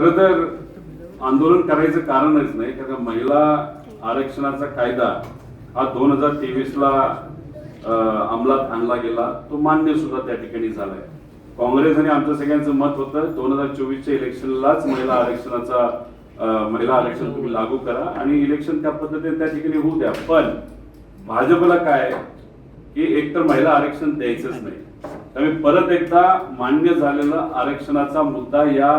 खरं तर आंदोलन करायचं कारणच नाही, कारण महिला आरक्षणाचा कायदा हा 2023ला अंमलात आणला गेला, तो मान्य सुद्धा त्या ठिकाणी झालाय. काँग्रेस आणि आमचं सगळ्यांचं मत होतं 2024च्या इलेक्शनलाच महिला आरक्षण तुम्ही लागू करा आणि इलेक्शन त्या पद्धतीने त्या ठिकाणी होऊ द्या. पण भाजपला काय की एकतर महिला आरक्षण द्यायचंच नाही, त्यामुळे परत एकदा मान्य झालेला आरक्षणाचा मुद्दा या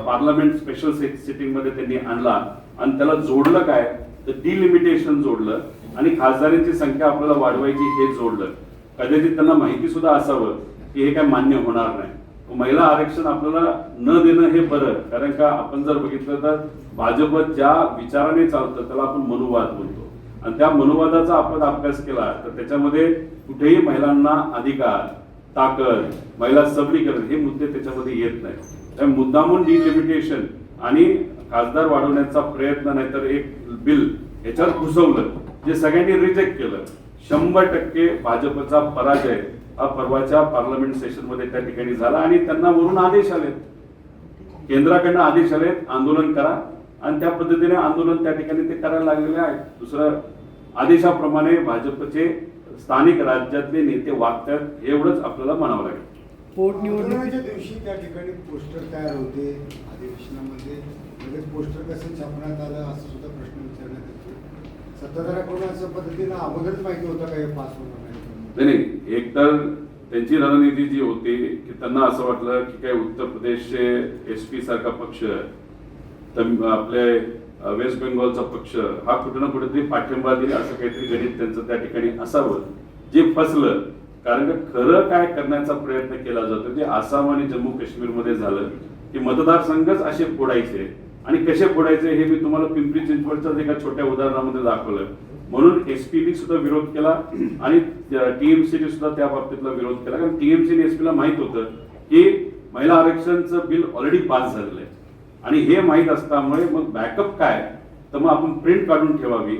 पार्लमेंट स्पेशल सिटिंग मध्ये त्यांनी आणला आणि त्याला जोडलं काय तर डिलिमिटेशन जोडलं आणि खासदारांची संख्या आपल्याला वाढवायची हे जोडलं. कदाचित त्यांना माहिती सुद्धा असावं की हे काय मान्य होणार नाही. महिला आरक्षण आपल्याला न देणं हे बरं, कारण का आपण जर बघितलं तर भाजप ज्या विचाराने चालतं त्याला आपण मनुवाद म्हणतो आणि त्या मनुवादाचा आपण अभ्यास केला तर त्याच्यामध्ये कुठेही महिलांना अधिकार, ताकद, महिला सबलीकरण हे मुद्दे त्याच्यामध्ये येत नाही. त्यामुळे मुद्दामून डिलिमिटेशन आणि खासदार वाढवण्याचा प्रयत्न नाही तर एक बिल याच्यावर घुसवलं जे सगळ्यांनी रिजेक्ट केलं. 100% भाजपचा पराजय हा परवाच्या पार्लमेंट सेशन मध्ये त्या ठिकाणी झाला आणि त्यांना वरून आदेश आले, केंद्राकडनं आदेश आले आंदोलन करा आणि त्या पद्धतीने आंदोलन त्या ठिकाणी ते करायला लागलेले आहे. दुसरं आदेशाप्रमाणे भाजपचे स्थानिक राज्यातले नेते वागतात एवढंच आपल्याला म्हणावं लागेल. पोटनिवडणुकीच्या दिवशी त्या ठिकाणी पोस्टर तयार होते अधिवेशनामध्ये, लगेच पोस्टर कसं छापण्यात आलं असं सुद्धा प्रश्न विचारण्यात येतो. सत्ताधाऱ्याकडून असं पद्धतीनं अगोदरच माहिती होतं का हे पास होणार नाही. एक तर त्यांची रणनीती जी होती की त्यांना असं वाटलं की काय उत्तर प्रदेशचे एसपी सारखा पक्ष, आपले वेस्ट बेंगॉलचा पक्ष हा कुठे ना कुठेतरी पाठिंबा देईल असं काहीतरी गणित त्यांचं त्या ठिकाणी असावं, जे फसलं. कारण का खरं काय करण्याचा प्रयत्न केला जातो जे आसाम आणि जम्मू काश्मीरमध्ये झालं की मतदारसंघच असे फोडायचे आणि कसे फोडायचे हे मी तुम्हाला पिंपरी चिंचवडच्या एका छोट्या उदाहरणामध्ये दाखवलं. म्हणून एसपीने सुद्धा विरोध केला आणि टीएमसीने सुद्धा त्या बाबतीतला विरोध केला, कारण टीएमसी आणि एसपीला माहित होतं की महिला आरक्षणचं बिल ऑलरेडी पास झालेलं आहे आणि हे माहीत असल्यामुळे मग बॅकअप काय तर मग आपण प्रिंट काढून ठेवावी,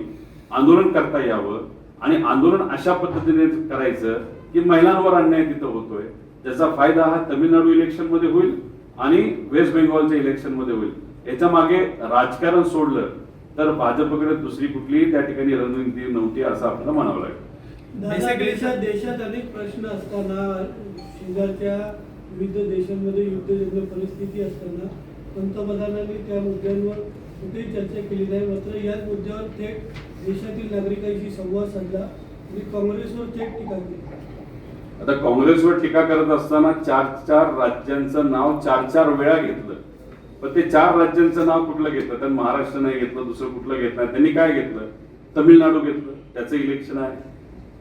आंदोलन करता यावं आणि आंदोलन अशा पद्धतीने करायचं की महिलांवर अन्याय तिथं होतोय, त्याचा फायदा हा तामिळनाडू इलेक्शन मध्ये होईल आणि वेस्ट बेंगॉलच्या इलेक्शन मध्ये होईल. याच्या मागे राजकारण सोडलं तर भाजपकडे दुसरी कुठलीही त्या ठिकाणी रणनीती नव्हती असं आपल्याला म्हणावं लागेल. देशात अनेक प्रश्न असताना, शेजारच्या विविध देशांमध्ये युद्धजन्य परिस्थिती असताना पंतप्रधानांनी त्या मुद्द्यांवर कुठेही चर्चा केली नाही. मात्र याच मुद्द्यावर थेट देशातील नागरिकांशी संवाद साधला आणि काँग्रेसवर थेट टीका केली. आता काँग्रेसवर टीका करत असताना 4 राज्यांचं नाव 4 वेळा घेतलं, पण ते 4 राज्यांचं नाव कुठलं घेतलं? त्यांनी महाराष्ट्र नाही घेतलं, दुसरं कुठलं घेतलं. त्यांनी काय घेतलं? तमिळनाडू घेतलं, त्याचं इलेक्शन आहे.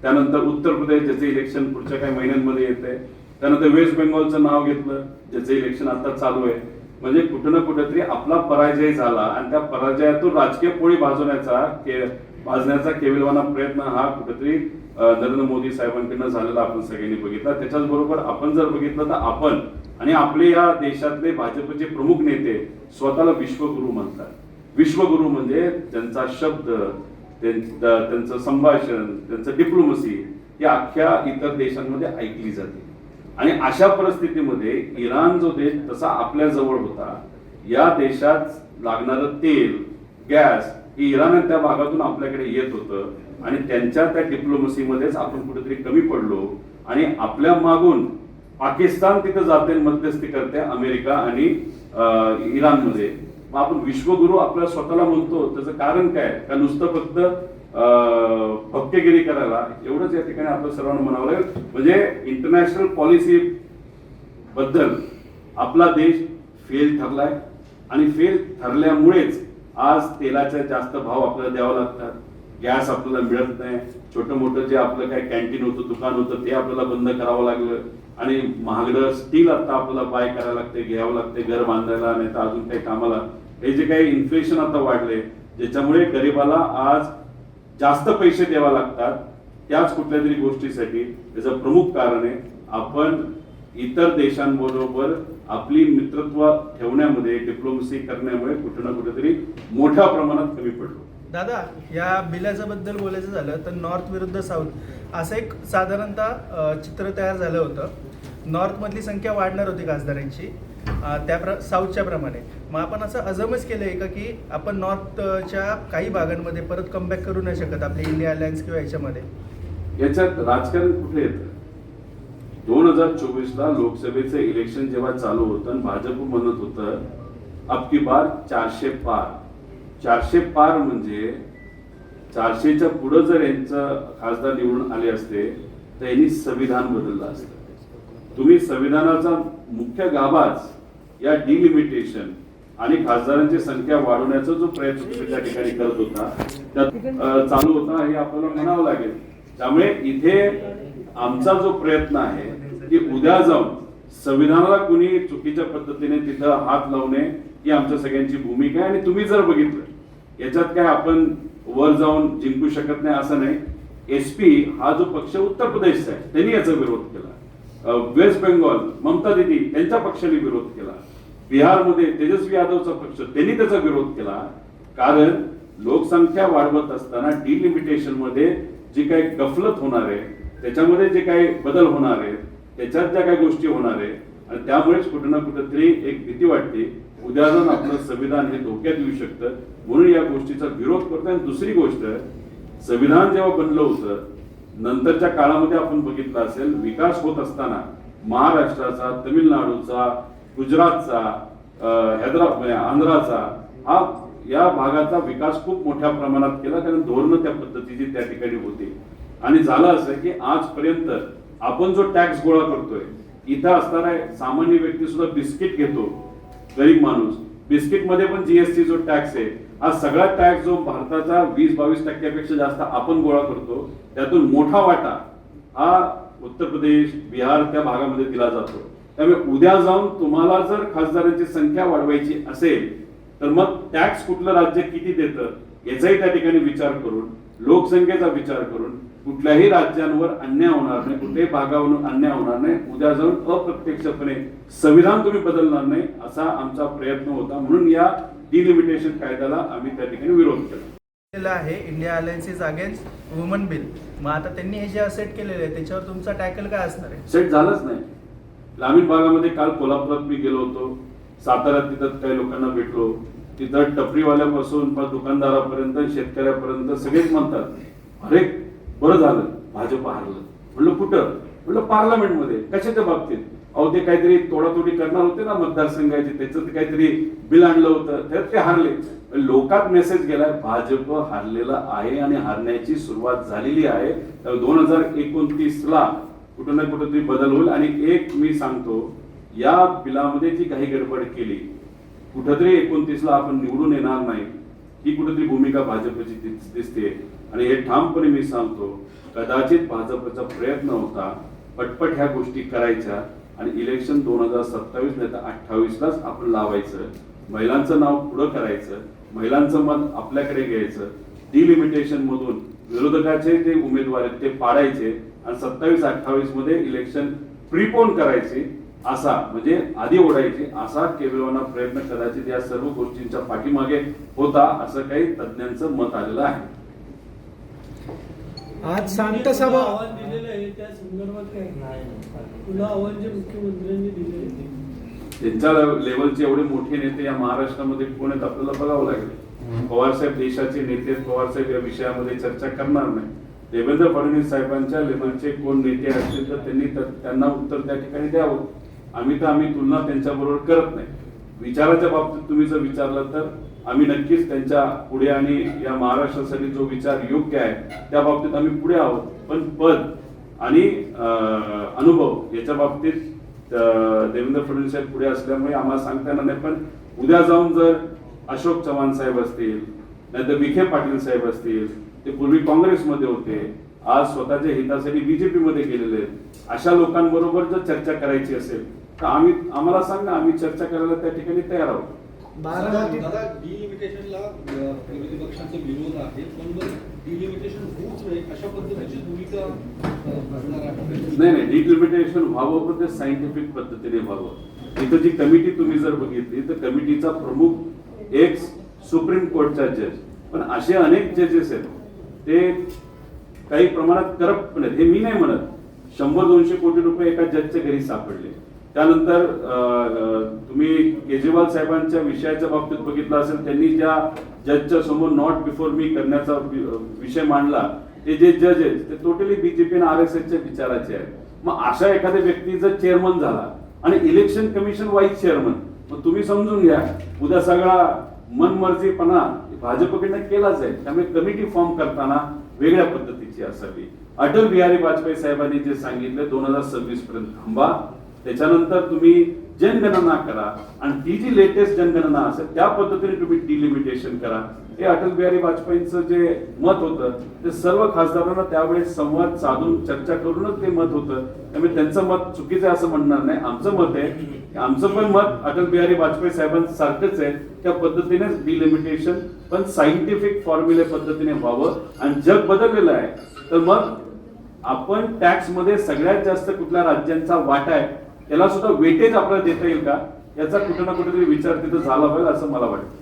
त्यानंतर उत्तर प्रदेश ज्याचं इलेक्शन पुढच्या काही महिन्यांमध्ये येत आहे. त्यानंतर वेस्ट बेंगॉलचं नाव घेतलं ज्याचं इलेक्शन आता चालू आहे. म्हणजे कुठं ना कुठेतरी आपला पराजय झाला आणि त्या पराजयातून राजकीय पोळी भाजण्याचा केविलवाना प्रयत्न हा कुठेतरी नरेंद्र मोदी साहेबांकडनं झालेला आपण सगळ्यांनी बघितला. त्याच्याच बरोबर आपण जर बघितलं तर आपण आणि आपले या देशातले भाजपचे प्रमुख नेते स्वतःला विश्वगुरु म्हणतात. विश्वगुरु म्हणजे त्यांचा शब्द, त्यांचं संभाषण, त्यांचं डिप्लोमसी ही अख्ख्या इतर देशांमध्ये ऐकली जाते. आणि अशा परिस्थितीमध्ये इराण जो देश तसा आपल्या जवळ होता, या देशात लागणारं तेल, गॅस हे इराण त्या भागातून आपल्याकडे येत होतं आणि त्यांच्या त्या डिप्लोमसीमध्येच आपण कुठेतरी कमी पडलो आणि आपल्या मागून पाकिस्तान तिथं जाते, मध्यस्थी करते अमेरिका आणि इराणमध्ये. मग आपण विश्वगुरु आपल्या स्वतःला म्हणतो, त्याचं कारण काय? का नुसतं फक्त भक्तगिरी करायला एवढंच या ठिकाणी आपलं सर्वांना म्हणावं लागेल. म्हणजे इंटरनॅशनल पॉलिसी बद्दल आपला देश फेल ठरलाय आणि फेल ठरल्यामुळेच आज तेलाचे जास्त भाव आपल्याला द्यावा लागतात, गॅस आपल्याला मिळत नाही, छोटं मोठं जे आपलं काय कॅन्टीन होतं, दुकान होतं ते आपल्याला बंद करावं लागलं आणि महागडं स्टील आता आपल्याला बाय करायला लागते, घ्यावं लागते घर बांधायला नाही तर अजून काही कामाला. हे जे काही इन्फ्लेशन आता वाढले ज्याच्यामुळे गरिबाला आज जास्त पैसे द्यावा लागतात त्याच कुठल्या तरी गोष्टीसाठी. त्याचं प्रमुख कारण आहे आपण इतर देशांबरोबर आपली मित्रत्व ठेवण्यामध्ये, डिप्लोमसी करण्यामुळे कुठे ना कुठेतरी मोठ्या प्रमाणात कमी पडलो. दादा, या बिलाच्या बद्दल बोलायचं झालं तर नॉर्थ विरुद्ध साऊथ असं एक साधारणतः चित्र तयार झालं होतं नॉर्थमधली संख्या वाढणार होती खासदारांची साऊथच्या प्रमाणे. मग आपण असं अजमच केलं आहे का की आपण नॉर्थच्या काही भागांमध्ये परत कमबॅक करू नाही शकत आपल्या इंडिया अलायन्स किंवा याच्यामध्ये? याच्यात राजकारण कुठे येतं? 2024ला लोकसभेचं इलेक्शन जेव्हा चालू होतं आणि भाजप म्हणत होतं अब की बार 400 पार. 400 पार म्हणजे 400च्या पुढे जर यांचं खासदार निवडून आले असते तर यांनी संविधान बदललं असतं. तुम्ही संविधानाचा मुख्य गाभाच या डिलिमिटेशन आणि खासदारांची संख्या वाढवण्याचा जो प्रयत्न तुम्ही त्या ठिकाणी करत होता त्यात चालू होता हे आपल्याला म्हणावं लागेल. त्यामुळे इथे आमचा जो प्रयत्न आहे की उद्या जाऊन संविधानाला कुणी चुकीच्या पद्धतीने तिथं हात लावणे ही आमच्या सगळ्यांची भूमिका आहे. आणि तुम्ही जर बघितलं याच्यात काय आपण वर जाऊन जिंकू शकत नाही असं नाही. एसपी हा जो पक्ष उत्तर प्रदेशचा आहे त्यांनी याचा विरोध केला. वेस्ट बेंगॉल ममता दीदी त्यांच्या पक्षाने विरोध केला. बिहारमध्ये तेजस्वी यादवचा पक्ष त्यांनी त्याचा विरोध केला. कारण लोकसंख्या वाढवत असताना डिलिमिटेशन मध्ये जी काही गफलत होणार आहे त्याच्यामध्ये जे काही बदल होणार आहे त्याच्यात ज्या काही गोष्टी होणार आहे आणि त्यामुळेच कुठे ना कुठेतरी एक भीती वाटते उद्या जाऊन आपलं संविधान हे धोक्यात येऊ शकतं. म्हणून या गोष्टीचा विरोध करतो. आणि दुसरी गोष्ट संविधान जेव्हा बनलं होतं नंतरच्या काळामध्ये आपण बघितलं असेल विकास होत असताना महाराष्ट्राचा, तमिळनाडूचा, गुजरातचा, हैदराबाद आंध्राचा हा या भागाचा विकास खूप मोठ्या प्रमाणात केला. कारण धोरणं त्या पद्धतीची त्या ठिकाणी होती. आणि झालं असं की आजपर्यंत आपण जो टॅक्स गोळा करतोय इथं असणारा सामान्य व्यक्ती सुद्धा बिस्किट घेतो, गरीब माणूस बिस्किट मध्ये पण जीएसटी जो टॅक्स आहे हा सगळा टॅक्स जो भारताचा 20-22% जास्त आपण गोळा करतो त्यातून मोठा वाटा हा उत्तर प्रदेश, बिहार त्या भागामध्ये दिला जातो. त्यामुळे उद्या जाऊन तुम्हाला जर खासदारांची संख्या वाढवायची असेल तर मग टॅक्स कुठलं राज्य किती देतं याचाही त्या ठिकाणी विचार करून लोकसंख्येचा विचार करून कुठल्याही राज्यांवर अन्याय होणार नाही, कुठल्याही भागावरून अन्याय होणार नाही. उद्या जाऊन अप्रत्यक्षपणे संविधान तुम्ही बदलणार नाही असा आमचा प्रयत्न होता. म्हणून या डिलिमिटेशन कायद्याला आम्ही त्या ठिकाणी विरोध केला आहे. India alliance is against woman bill. मग आता त्यांनी हे जे सेट केलेले आहे त्याच्यावर तुमचा टॅकल काय असणार आहे? सेट झालंच नाही. ग्रामीण भागामध्ये काल कोल्हापुरात मी गेलो होतो, साताऱ्यात तिथं काही लोकांना भेटलो. तिथं टपरीवाल्यापासून दुकानदारापर्यंत शेतकऱ्यापर्यंत सगळेच म्हणतात अरे बरं झालं भाजप हारलं. म्हणलं कुठं? म्हणलं पार्लमेंटमध्ये. कशाच्या बाबतीत? अहो ते काहीतरी तोडातोडी करणार होते ना मतदारसंघाची, त्याचं काहीतरी बिल आणलं होतं त्यात ते हारले. लोकात मेसेज गेलाय भाजप हारलेला आहे आणि हारण्याची सुरुवात झालेली आहे. 2029ला कुठं ना कुठेतरी बदल होईल. आणि एक मी सांगतो या बिलामध्ये जी काही गडबड केली कुठेतरी 29ला आपण निवडून येणार नाही ही कुठेतरी भूमिका भाजपची दिसते. आणि हे ठामपणे मी सांगतो कदाचित भाजपचा प्रयत्न होता पटपट ह्या गोष्टी करायच्या आणि इलेक्शन 2027 नाही तर 28लाच आपण लावायचं. महिलांचं नाव पुढं करायचं, महिलांचं मत आपल्याकडे घ्यायचं, डिलिमिटेशन मधून विरोधकाचे जे उमेदवार आहेत ते पाडायचे आणि 27-28 मध्ये इलेक्शन प्रीपोन करायचे असा म्हणजे आधी ओढायचे असा केविलवाना प्रयत्न कदाचित या सर्व गोष्टींच्या पाठीमागे होता असं काही तज्ञांचं मत आलेलं आहे. आज शांतसभा आव्हान दिलेलं आहे त्या संदर्भात काय तुला आव्हान जे मुख्यमंत्र्यांनी दिले त्यांच्या लेवलचे एवढे मोठे नेते या महाराष्ट्रामध्ये कोण आहेत आपल्याला बघावं लागेल. पवारसाहेब देशाचे नेते, पवारसाहेब या विषयामध्ये चर्चा करणार नाही. देवेंद्र फडणवीस साहेबांच्या लेवलचे कोण नेते असतील तर त्यांनी त्यांना उत्तर त्या ठिकाणी द्यावं. आम्ही तुलना त्यांच्याबरोबर करत नाही. विचाराच्या बाबतीत तुम्ही जर विचारलं तर आम्ही नक्कीच त्यांच्या पुढे आणि या महाराष्ट्रासाठी जो विचार योग्य आहे त्या बाबतीत आम्ही पुढे आहोत. पण पद आणि अनुभव याच्या बाबतीत देवेंद्र फडणवीस साहेब पुढे असल्यामुळे आम्हाला सांगता येणार नाही. पण उद्या जाऊन जर अशोक चव्हाण साहेब असतील नाहीतर विखे पाटील साहेब असतील, ते पूर्वी काँग्रेसमध्ये होते, आज स्वतःच्या हितासाठी बीजेपी मध्ये गेलेले आहेत, अशा लोकांबरोबर जर चर्चा करायची असेल तर आम्हाला सांगा, आम्ही चर्चा करायला त्या ठिकाणी तयार आहोत. दादा डिलिमिटेशनला विरोधी पक्षांचा विरोध आहे पण डिलिमिटेशन होऊच नाही अशा पद्धतीची भूमिका नाही डिलिमिटेशन व्हावं पण ते सायंटिफिक पद्धतीने व्हावं. इथं जी कमिटी तुम्ही जर बघितली तर कमिटीचा प्रमुख एक सुप्रीम कोर्टचा जज, पण असे अनेक जजेस आहेत ते काही प्रमाणात करप्ट पण आहेत. हे मी नाही म्हणत, 100-200 कोटी रुपये एका जजच्या घरी सापडले. त्यानंतर तुम्ही केजरीवाल साहेबांच्या विषयाच्या बाबतीत बघितलं असेल, त्यांनी ज्या जजच्या समोर नॉट बिफोर मी करण्याचा विषय मांडला, ते जे जज आहेत ते टोटली बीजेपी आणि RSSच्या विचाराचे आहेत. मग अशा एखाद्या व्यक्ती जर चेअरमन झाला आणि इलेक्शन कमिशन वाईस चेअरमन, मग तुम्ही समजून घ्या उद्या सगळा मनमर्जीपणा भाजपकडनं केलाच आहे. त्यामुळे कमिटी फॉर्म करताना वेगळ्या पद्धतीची असावी. अटल बिहारी वाजपेयी साहेबांनी जे सांगितलं 2026 पर्यंत थांबा, त्याच्यानंतर तुम्ही जनगणना करा आणि ती जी लेटेस्ट जनगणना असेल त्या पद्धतीने तुम्ही डिलिमिटेशन करा. हे अटल बिहारी वाजपेयींचं जे मत होतं ते सर्व खासदारांना त्यावेळेस संवाद साधून चर्चा करूनच ते मत होतं. त्यामुळे त्यांचं मत चुकीचं आहे असं म्हणणार नाही. आमचं मत आहे, आमचं पण मत अटल बिहारी वाजपेयी साहेबांसारखंच आहे. त्या पद्धतीनेच डिलिमिटेशन पण सायंटिफिक फॉर्म्युले पद्धतीने व्हावं. आणि जग बदललेलं आहे, तर मग आपण टॅक्स मध्ये सगळ्यात जास्त कुठल्या राज्यांचा वाटा आहे त्याला सुद्धा वेटेज आपल्याला देता येईल का, याचा कुठे ना कुठेतरी विचार तिथं झाला पाहिजे असं मला वाटतं.